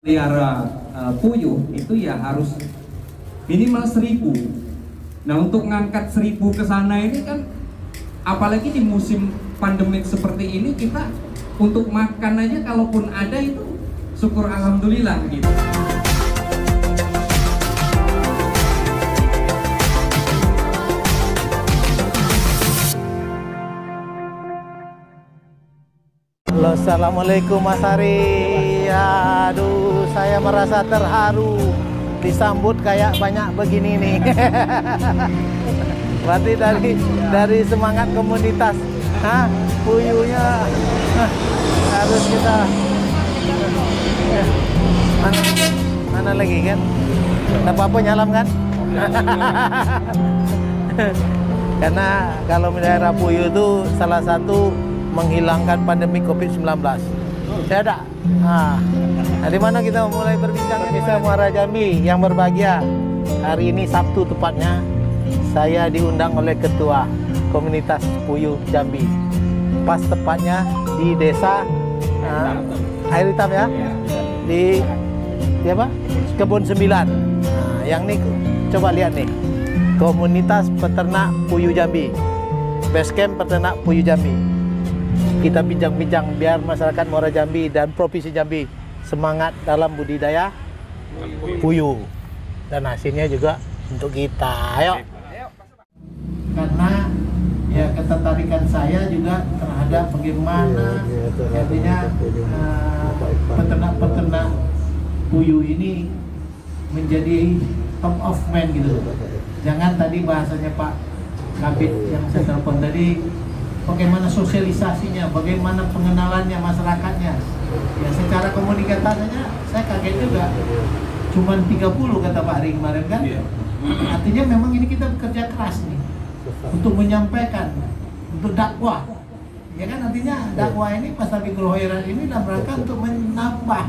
pelihara puyuh itu ya harus minimal 1000. Nah, untuk ngangkat 1000 ke sana ini kan, apalagi di musim pandemik seperti ini, kita untuk makan aja kalaupun ada itu syukur alhamdulillah gitu. Halo, assalamualaikum Mas Ari. Aduh, saya merasa terharu disambut kayak banyak begini nih. Berarti dari semangat komunitas, puyuhnya harus kita mana lagi kan? Tidak apa-apa nyalam kan? Karena kalau melihara puyuh itu salah satu menghilangkan pandemi COVID-19. Ya ada. Nah, di mana kita mulai berbincang? Bisa Muara Jambi yang berbahagia. Hari ini Sabtu tepatnya, saya diundang oleh Ketua Komunitas Puyuh Jambi. Pas tepatnya di desa Air Hitam ya, di apa? Kebun 9. Nah, yang ini coba lihat nih, Komunitas Peternak Puyuh Jambi, Basecamp Peternak Puyuh Jambi. Kita bincang-bincang biar masyarakat Muara Jambi dan Provinsi Jambi semangat dalam budidaya puyuh, dan hasilnya juga untuk kita. Ayo. Karena ya ketertarikan saya juga terhadap bagaimana artinya peternak-peternak puyuh ini menjadi top of mind gitu. Jangan tadi bahasanya Pak Kabit yang saya telepon tadi, bagaimana sosialisasinya, bagaimana pengenalannya masyarakatnya. Ya secara komunikasinya saya kaget juga. Cuman 30 kata Pak Ari kemarin kan. Artinya memang ini kita bekerja keras nih untuk menyampaikan, untuk dakwah. Ya kan, artinya dakwah ini Pasar Minggu Hoiran ini dalam rangka untuk menambah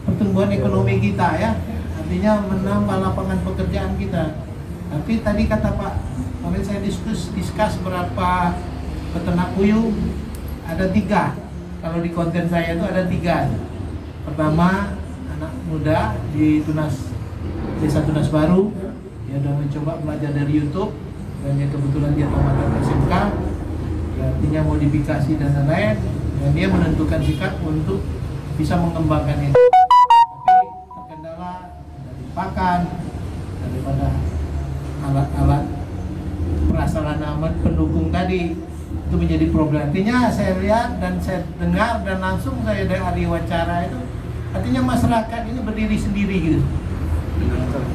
pertumbuhan ekonomi kita ya. Artinya menambah lapangan pekerjaan kita. Tapi tadi kata Pak, kemarin saya diskus berapa peternak puyuh, ada 3. Kalau di konten saya itu ada 3. Pertama, anak muda di Desa Tunas Baru, dia sudah mencoba belajar dari YouTube, dan dia kebetulan dia tamat SMK, ya, artinya modifikasi dan lain-lain, dan dia menentukan sikap untuk bisa mengembangkan ini. Tapi terkendala dari pakan, daripada alat-alat prasarana pendukung tadi, itu menjadi problem. Artinya saya lihat dan saya dengar dan langsung saya dari wawancara itu, artinya masyarakat ini berdiri sendiri gitu,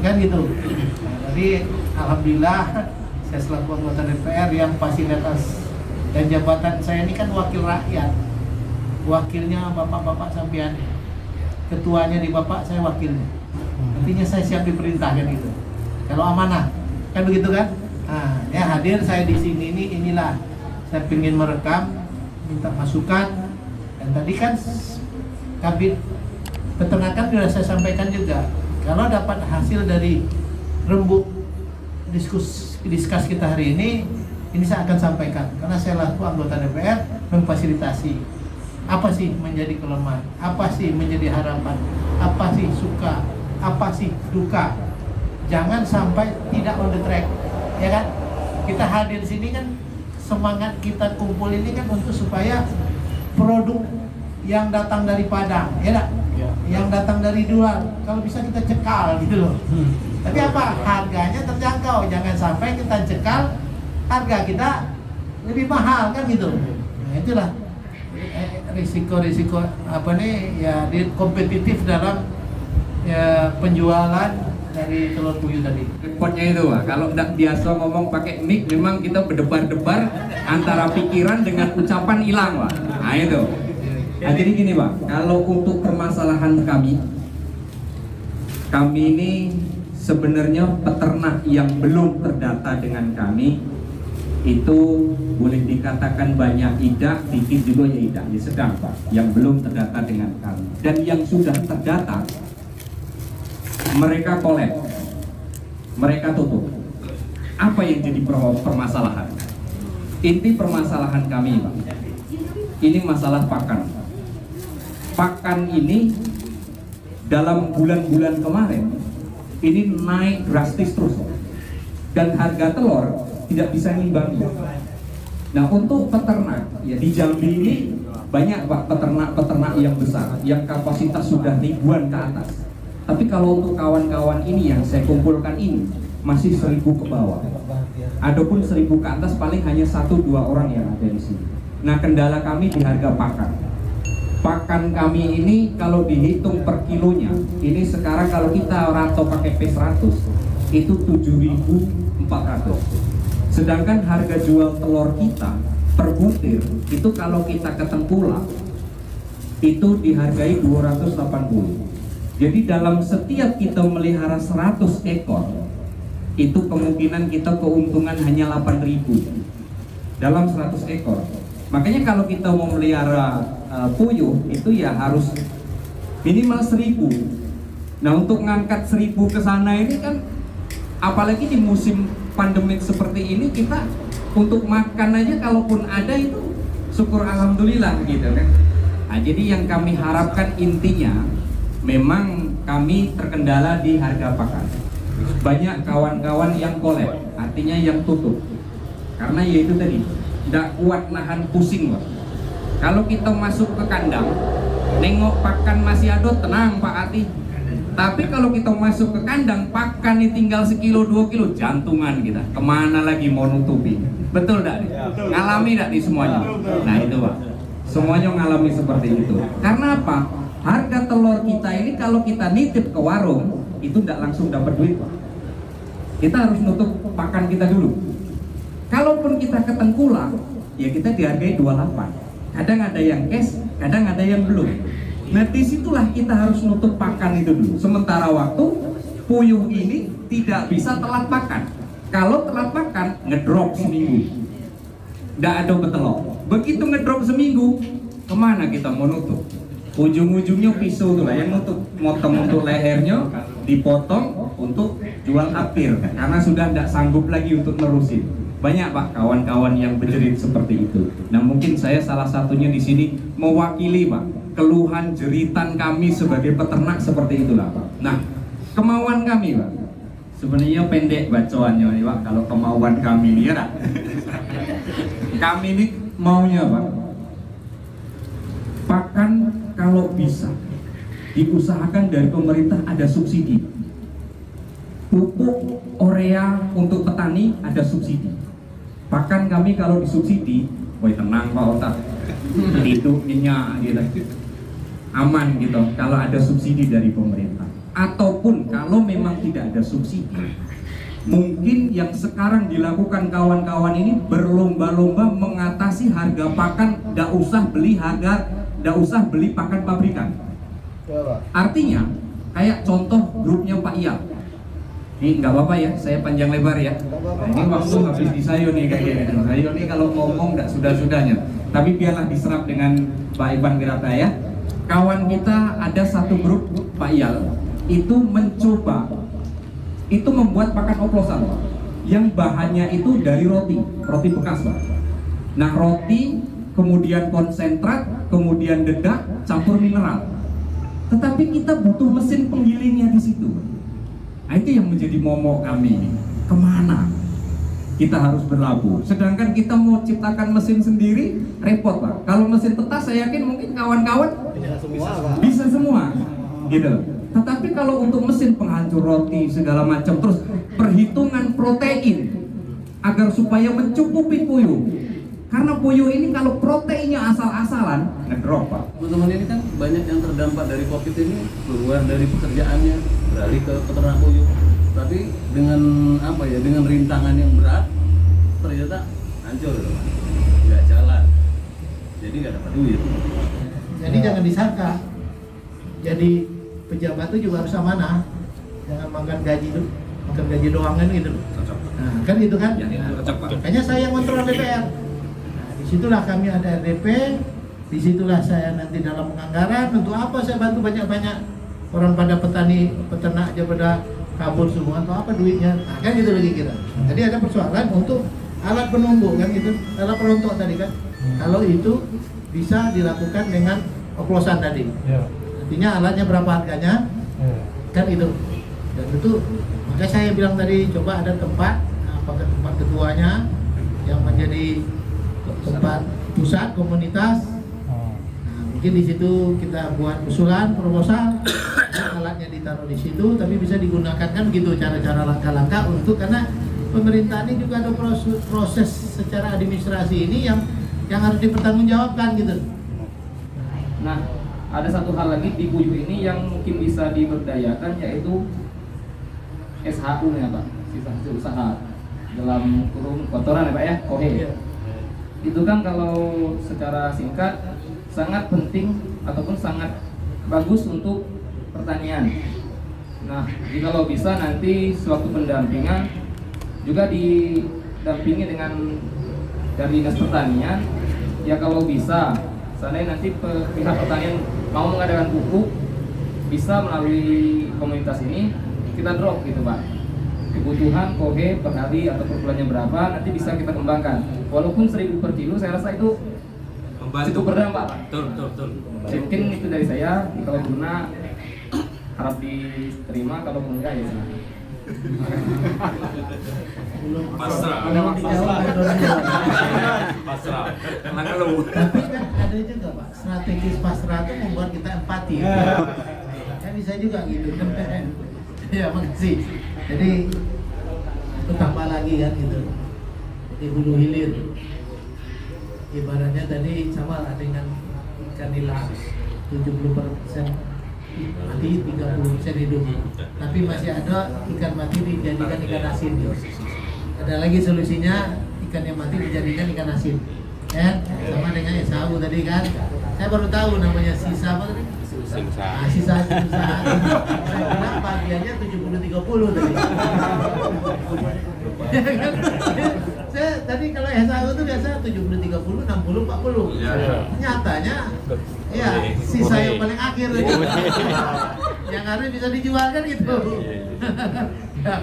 kan gitu. Nah, jadi alhamdulillah saya selaku anggota DPR yang fasilitas dan jabatan saya ini kan wakil rakyat, wakilnya bapak-bapak sampean, ketuanya di bapak, saya wakilnya. Artinya saya siap diperintahkan gitu. Kalau amanah kan begitu kan. Nah, ya hadir saya di sini inilah saya ingin merekam, minta masukan, dan tadi kan Kabit Peternakan sudah saya sampaikan juga, kalau dapat hasil dari rembuk diskus kita hari ini saya akan sampaikan, karena saya laku anggota DPR memfasilitasi apa sih menjadi kelemahan, apa sih menjadi harapan, apa sih suka, apa sih duka. Jangan sampai tidak on the track, ya kan? Kita hadir sini kan, semangat kita kumpul ini kan untuk supaya produk yang datang dari Padang, ya enggak? Ya. Yang datang dari luar, kalau bisa kita cekal gitu loh. Tapi apa? Harganya terjangkau, jangan sampai kita cekal, harga kita lebih mahal kan gitu. Nah, itulah risiko-risiko apa nih ya, di kompetitif dalam ya, penjualan dari telur puyuh tadi. Repotnya itu Pak, kalau tidak biasa ngomong pakai mic, memang kita berdebar-debar antara pikiran dengan ucapan hilang Pak. Nah itu. Nah, jadi gini Pak, kalau untuk permasalahan kami ini sebenarnya peternak yang belum terdata dengan kami itu boleh dikatakan banyak idak, dikit juga ya idak, ya sedang Pak, yang belum terdata dengan kami. Dan yang sudah terdata, mereka kolek, mereka tutup. Apa yang jadi permasalahan? Inti permasalahan kami Pak, ini masalah pakan. Pakan ini dalam bulan-bulan kemarin ini naik drastis terus, dan harga telur tidak bisa ngimbangi. Nah, untuk peternak ya di Jambi ini banyak Pak peternak-peternak yang besar yang kapasitas sudah ribuan ke atas. Tapi kalau untuk kawan-kawan ini yang saya kumpulkan ini masih 1000 ke bawah. Adapun 1000 ke atas paling hanya 1-2 orang yang ada di sini. Nah, kendala kami di harga pakan. Pakan kami ini kalau dihitung per kilonya, ini sekarang kalau kita rantau pakai P100 itu 7.400. Sedangkan harga jual telur kita per butir itu kalau kita ke Tengkulak itu dihargai 280. Jadi dalam setiap kita melihara 100 ekor itu kemungkinan kita keuntungan hanya 8.000 dalam 100 ekor. Makanya kalau kita mau melihara puyuh itu ya harus minimal 1.000. Nah, untuk ngangkat 1.000 ke sana ini kan, apalagi di musim pandemik seperti ini, kita untuk makan aja kalaupun ada itu syukur alhamdulillah gitu kan. Nah, jadi yang kami harapkan intinya memang kami terkendala di harga pakan. Banyak kawan-kawan yang kolab, artinya yang tutup. Karena ya itu tadi, tidak kuat nahan pusing Pak. Kalau kita masuk ke kandang, nengok pakan masih ada, tenang Pak Ati. Tapi kalau kita masuk ke kandang, pakan ini tinggal 1-2 kilo, jantungan kita. Kemana lagi mau nutupi? Betul tidak? Ngalami tidak nih semuanya? Nah itu Pak, semuanya ngalami seperti itu. Karena apa? Harga telur kita ini kalau kita nitip ke warung itu tidak langsung dapat duit Pak. Kita harus nutup pakan kita dulu. Kalaupun kita ke Tengkulak, ya kita dihargai 28. Kadang ada yang cash, kadang ada yang belum. Nah disitulah kita harus nutup pakan itu dulu. Sementara waktu puyuh ini tidak bisa telat makan. Kalau telat makan, ngedrop seminggu, tidak ada betelok. Begitu ngedrop seminggu, kemana kita mau nutup? Ujung-ujungnya pisau tuh lah yang nutup, motong untuk lehernya, dipotong untuk jual apir karena sudah tidak sanggup lagi untuk nerusin. Banyak Pak kawan-kawan yang berjerit seperti itu. Nah mungkin saya salah satunya di sini mewakili Pak keluhan jeritan kami sebagai peternak seperti itulah Pak. Nah kemauan kami Pak, sebenarnya pendek bacoannya nih Pak. Kalau kemauan kami ini ya kami ini maunya Pak, pakan kalau bisa diusahakan dari pemerintah ada subsidi. Pupuk urea untuk petani ada subsidi. Pakan kami kalau disubsidi, woi tenang Pak Otak, itu minyak gitu, aman gitu. Kalau ada subsidi dari pemerintah, ataupun kalau memang tidak ada subsidi, mungkin yang sekarang dilakukan kawan-kawan ini berlomba-lomba mengatasi harga pakan, tidak usah beli pakan pabrikan. Artinya kayak contoh grupnya Pak Iyal. Ini nggak apa-apa ya, saya panjang lebar ya. Nah, ini waktu habis di Sayo nih kayak gini. Sayo nih kalau ngomong nggak sudah-sudahnya. Tapi biarlah diserap dengan Pak Ivan Wirata ya. Kawan kita ada satu grup Pak Iyal itu mencoba itu membuat pakan oplosan Pak, yang bahannya itu dari roti bekas Pak. Nah roti kemudian konsentrat, kemudian dedak, campur mineral. Tetapi kita butuh mesin penggilingnya di situ. Nah, itu yang menjadi momok kami ini. Kemana kita harus berlabuh? Sedangkan kita mau ciptakan mesin sendiri, repot Pak. Kalau mesin tetas saya yakin mungkin kawan-kawan bisa semua, gitu. Tetapi kalau untuk mesin penghancur roti segala macam, terus perhitungan protein agar supaya mencukupi puyuh. Karena puyuh ini kalau proteinnya asal-asalan, ngedrop Pak. Teman-teman ini kan banyak yang terdampak dari COVID ini, keluar dari pekerjaannya, beralih ke peternak puyuh. Tapi dengan apa ya, dengan rintangan yang berat, ternyata hancur, nggak jalan. Jadi nggak dapat duit. Jadi jangan disangka. Jadi pejabat itu juga harus amanah. Jangan makan gaji doang kan gitu. Nah, kan gitu kan? Makanya saya yang kontrol DPR. Disitulah kami ada RDP, disitulah saya nanti dalam penganggaran untuk apa saya bantu banyak-banyak orang pada petani, peternak aja pada kabur semua atau apa duitnya, nah, kan gitu lagi kita. Jadi ada persoalan untuk alat penumbuh kan gitu, alat perontok tadi kan. Kalau itu bisa dilakukan dengan oplosan tadi. Artinya alatnya berapa harganya, Kan itu. Dan itu makanya saya bilang tadi coba ada tempat, apakah tempat ketuanya yang menjadi tempat pusat komunitas. Nah, mungkin di situ kita buat usulan proposal, alatnya ditaruh di situ, tapi bisa digunakan kan gitu cara-cara langkah-langkah untuk, karena pemerintah ini juga ada proses secara administrasi ini yang harus dipertanggungjawabkan gitu. Nah, ada satu hal lagi di Puyuh ini yang mungkin bisa diberdayakan, yaitu SHU ya Pak, sisa hasil usaha dalam kurung kotoran ya Pak ya, KOHE. Itu kan kalau secara singkat sangat penting ataupun sangat bagus untuk pertanian. Nah, kalau bisa nanti suatu pendampingan juga didampingi dengan dari Dinas Pertanian. Ya kalau bisa, seandainya nanti pihak pertanian mau mengadakan pupuk, bisa melalui komunitas ini kita drop gitu Pak. Kebutuhan KOHE per hari atau per bulannya berapa, nanti bisa kita kembangkan. Walaupun 1.000 per kilo, saya rasa itu cukup berdampak Pak. Betul. Mungkin itu dari saya. Kalau guna harap diterima, kalau enggak ya silahkan. Pasrah. Karena kalau Tapi kan ada juga Pak, strategis pasrah itu membuat kita empati. Kan bisa juga gitu kan. Ya makasih. Jadi itu tambah lagi kan gitu. Jadi hulu hilir. Ibaratnya tadi sama lah dengan ikan nila 70% mati, 30% hidup. Tapi masih ada ikan mati dijadikan ikan asin. Ada lagi solusinya, ikan yang mati dijadikan ikan asin. Kan? Sama dengan SHU tadi kan. Saya baru tahu namanya sisa apa tadi? Sisa. Saya bilang bagiannya 70-30 tadi. Saya tadi kalau SHU itu biasa 70-30, 60-40. Nyatanya ya sisa yang paling akhir tadi. Yang harus bisa dijual kan gitu. Ya,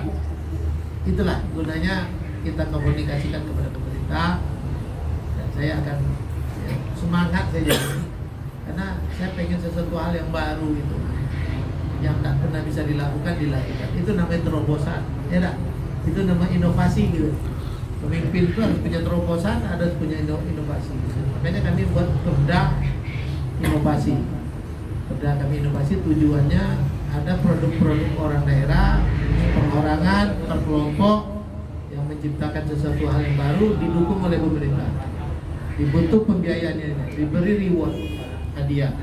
itulah gunanya kita komunikasikan kepada pemerintah, dan saya akan semangat saja. Karena saya pengen sesuatu hal yang baru gitu, yang tak pernah bisa dilakukan. Itu namanya terobosan, ya tak? Itu namanya inovasi gitu. Pemimpin itu harus punya terobosan, harus punya inovasi. Makanya kami buat Perda Inovasi. Perda kami inovasi tujuannya ada produk-produk orang daerah, perorangan, per kelompok yang menciptakan sesuatu hal yang baru, didukung oleh pemerintah. Dibentuk pembiayaannya, diberi reward, hadiah.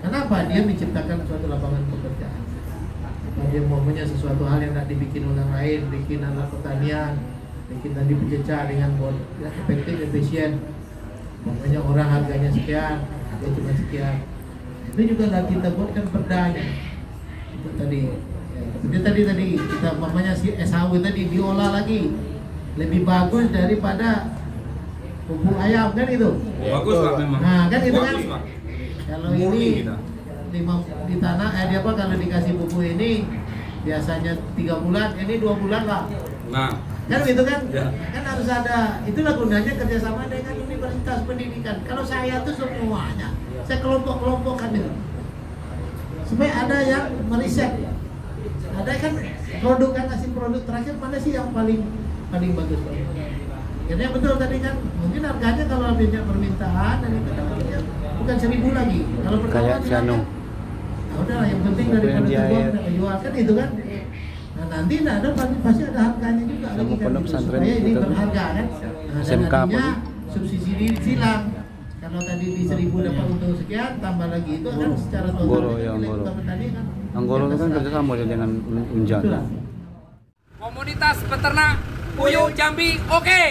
Kenapa? Dia menciptakan suatu lapangan pekerjaan. Dia mau punya sesuatu hal yang tidak dibikin orang lain, bikin alat pertanian, bikin tadi penjecah dengan efektif, efisien. Pokoknya orang harganya sekian, harga cuma sekian. Itu juga lah kita buatkan perdanya. Itu tadi. Ya, tadi kita mamanya si SHU tadi diolah lagi lebih bagus daripada pupuk ayam kan itu. bagus Pak memang. Nah kan itu kan. Bagus, Pak. Kalau Murni ini kita. di tanah dia apa kalau dikasih pupuk ini biasanya 3 bulan, ini 2 bulan lah. Nah, Kan gitu kan? Ya. Kan harus ada. Itulah gunanya kerjasama dengan universitas pendidikan. Kalau saya tuh semuanya, saya kelompok-kelompokkan itu. Supaya ada yang meriset. Ada kan produk kan ngasih produk terakhir mana sih yang paling bagus. Karena betul tadi kan, mungkin harganya kalau ada permintaan dan itu dapatnya bukan 1.000 lagi. Kalau pertama silakan. Nah, udahlah yang penting daripada dibuang dan dijual kan itu kan. Nah nanti ada pasti ada harganya juga lagi kan gitu, supaya ini berharga kan. Nah, dan artinya subsidi silang. Kalau tadi di 1.000 dapat untung sekian, tambah lagi itu kan secara total nilai petani kan. Anggoro itu kan kerjasama dengan Unjan. Komunitas peternak Puyuh Jambi, oke.